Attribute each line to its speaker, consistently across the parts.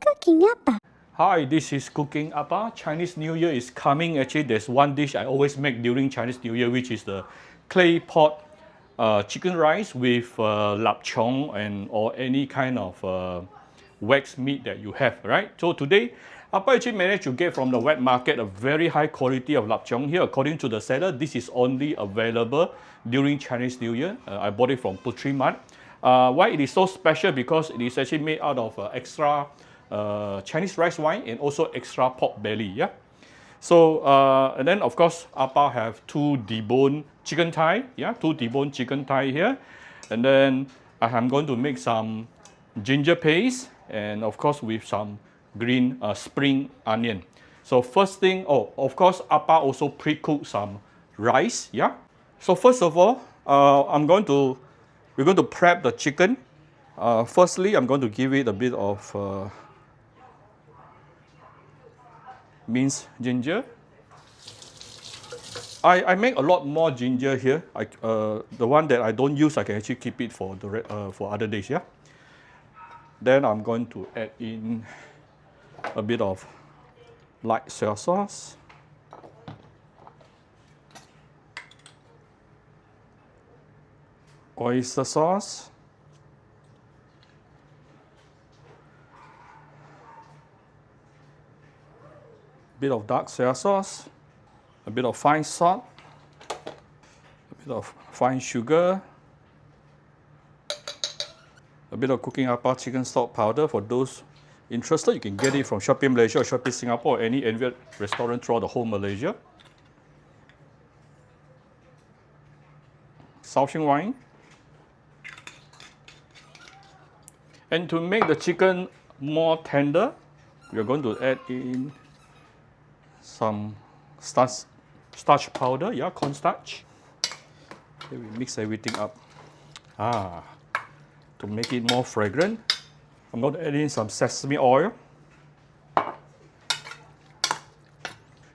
Speaker 1: Cooking Appa.
Speaker 2: Hi, this is Cooking Appa. Chinese New Year is coming. Actually, there's one dish I always make during Chinese New Year, which is the Claypot chicken rice with lap chong and or any kind of wax meat that you have, right? So today, Appa actually managed to get from the wet market a very high quality of lap chong here. According to the seller, this is only available during Chinese New Year. I bought it from Putri Mart. Why it is so special? Because it is actually made out of extra Chinese rice wine and also extra pork belly. Yeah. So and then of course Appa have two deboned chicken thigh. Yeah, two deboned chicken thigh here, and then I am going to make some ginger paste and of course with some green spring onion. So first thing, oh of course Appa also pre-cook some rice. Yeah. So first of all, we're going to prep the chicken. Firstly, I'm going to give it a bit of minced ginger. I make a lot more ginger here. The one that I don't use, I can actually keep it for for other days. Yeah. Then I'm going to add in a bit of light soy sauce, oyster sauce, a bit of dark soy sauce, a bit of fine salt, a bit of fine sugar, a bit of Cooking Appa chicken stock powder. For those interested, you can get it from Shopee Malaysia or Shopee Singapore or any Envied restaurant throughout the whole Malaysia. Shaoxing wine. And to make the chicken more tender, we are going to add in some starch powder, yeah, cornstarch. Then we mix everything up. To make it more fragrant, I'm going to add in some sesame oil.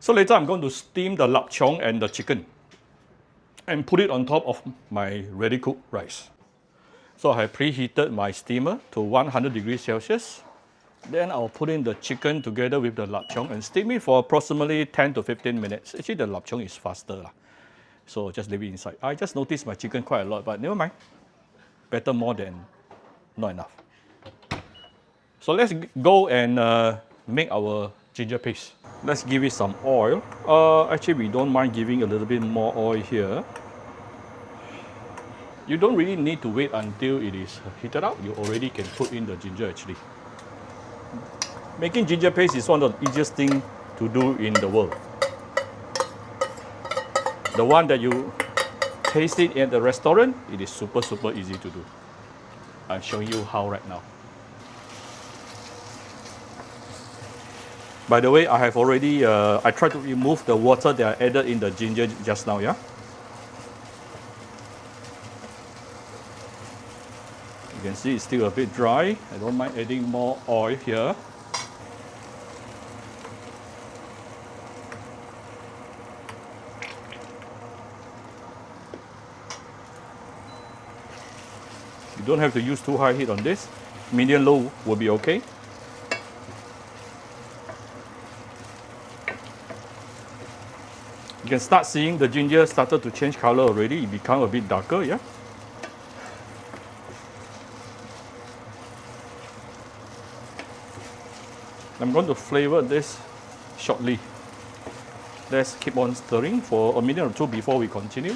Speaker 2: So later I'm going to steam the lap chong and the chicken and put it on top of my ready cooked rice. So I have preheated my steamer to 100 degrees Celsius. Then I'll put in the chicken together with the lap chong and steam it for approximately 10 to 15 minutes. Actually, the lap chong is faster. So just leave it inside. I just noticed my chicken quite a lot, but never mind. Better more than not enough. So let's go and make our ginger paste. Let's give it some oil. Actually, we don't mind giving a little bit more oil here. You don't really need to wait until it is heated up. You already can put in the ginger actually. Making ginger paste is one of the easiest things to do in the world. The one that you taste it at the restaurant, it is super easy to do. I'm showing you how right now. By the way, I have already, I tried to remove the water that I added in the ginger just now, yeah? You can see it's still a bit dry. I don't mind adding more oil here. You don't have to use too high heat on this. Medium low will be okay. You can start seeing the ginger started to change color already. It become a bit darker, yeah? I'm going to flavor this shortly. Let's keep on stirring for a minute or two before we continue.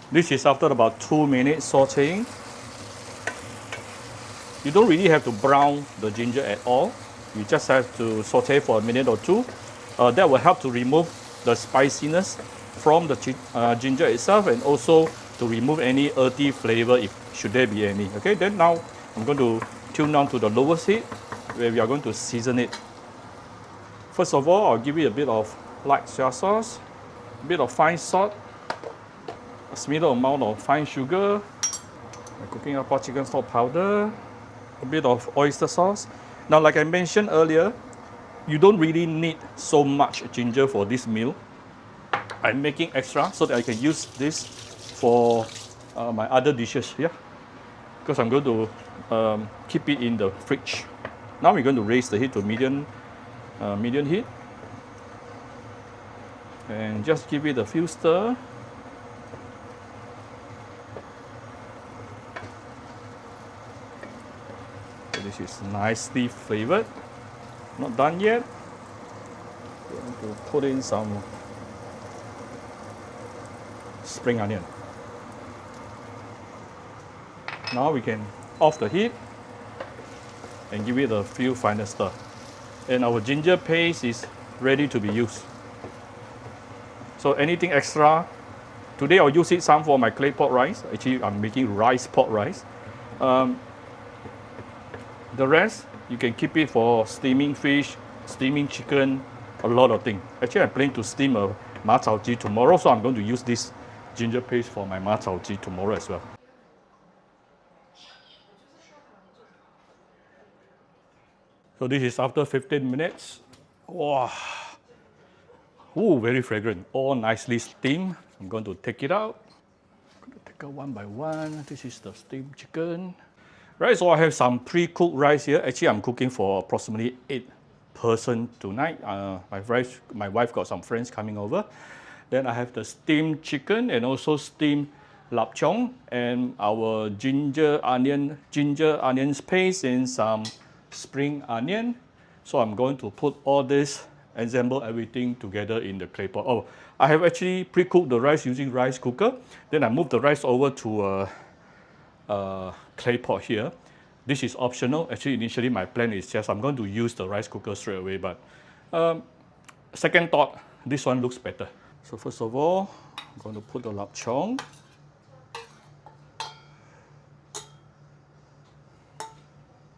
Speaker 2: This is after about 2 minutes sauteing. You don't really have to brown the ginger at all. You just have to saute for a minute or two. That will help to remove the spiciness from the ginger itself and also to remove any earthy flavor if should there be any. Okay, then now I'm going to tune down to the lowest heat where we are going to season it. First of all, I'll give it a bit of light soy sauce, a bit of fine salt, a small amount of fine sugar, my Cooking Appa chicken stock powder, a bit of oyster sauce. Now, like I mentioned earlier, you don't really need so much ginger for this meal. I'm making extra so that I can use this for my other dishes, yeah? Because I'm going to keep it in the fridge. Now we're going to raise the heat to medium heat. And just give it a few stir. So this is nicely flavored. Not done yet. We're going to put in some spring onion. Now we can off the heat and give it a few final stir. And our ginger paste is ready to be used. So anything extra, today I'll use it some for my clay pot rice. Actually, I'm making rice pot rice. The rest, you can keep it for steaming fish, steaming chicken, a lot of things. Actually, I plan to steam a ma cao ji tomorrow, so I'm going to use this ginger paste for my ma cao ji tomorrow as well. So this is after 15 minutes. Wow. Ooh, very fragrant. All nicely steamed. I'm going to take it out. I'm going to take it one by one. This is the steamed chicken. Right, so I have some pre-cooked rice here. Actually, I'm cooking for approximately 8 person tonight. My wife got some friends coming over. Then I have the steamed chicken and also steamed lap chong and our ginger onion paste and some spring onion. So I'm going to put all this, assemble everything together in the clay pot. Oh, I have actually pre-cooked the rice using rice cooker. Then I move the rice over to clay pot here. This is optional. Actually, initially my plan is just I'm going to use the rice cooker straight away, but second thought, this one looks better. So first of all, I'm going to put the lap chong.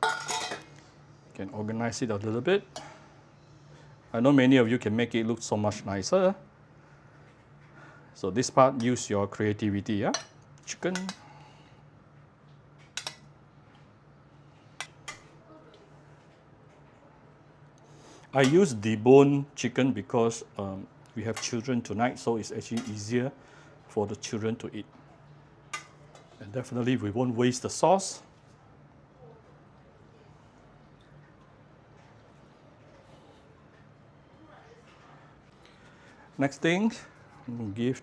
Speaker 2: You can organize it a little bit. I know many of you can make it look so much nicer. So this part, use your creativity, yeah? Chicken. I use deboned chicken because we have children tonight, so it's actually easier for the children to eat. And definitely we won't waste the sauce. Next thing, I'm going to give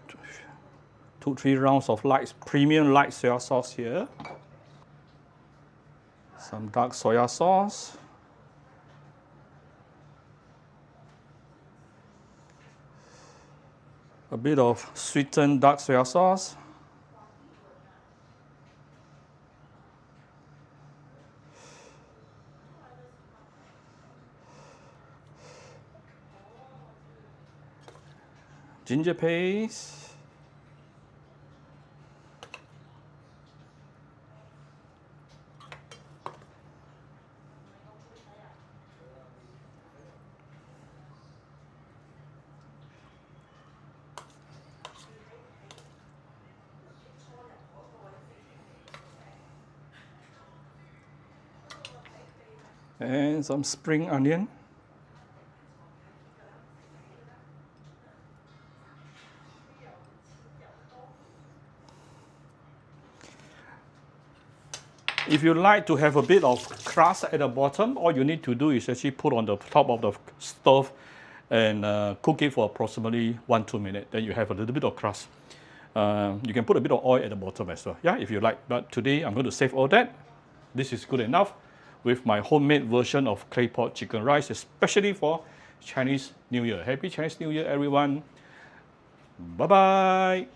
Speaker 2: 2-3 rounds of premium light soy sauce here. Some dark soy sauce. A bit of sweetened dark soy sauce. Ginger paste. And some spring onion. If you like to have a bit of crust at the bottom, all you need to do is actually put on the top of the stove and cook it for approximately 1-2 minutes. Then you have a little bit of crust. You can put a bit of oil at the bottom as well, yeah, if you like. But today I'm going to save all that. This is good enough with my homemade version of clay pot chicken rice, especially for Chinese New Year. Happy Chinese New Year, everyone. Bye-bye.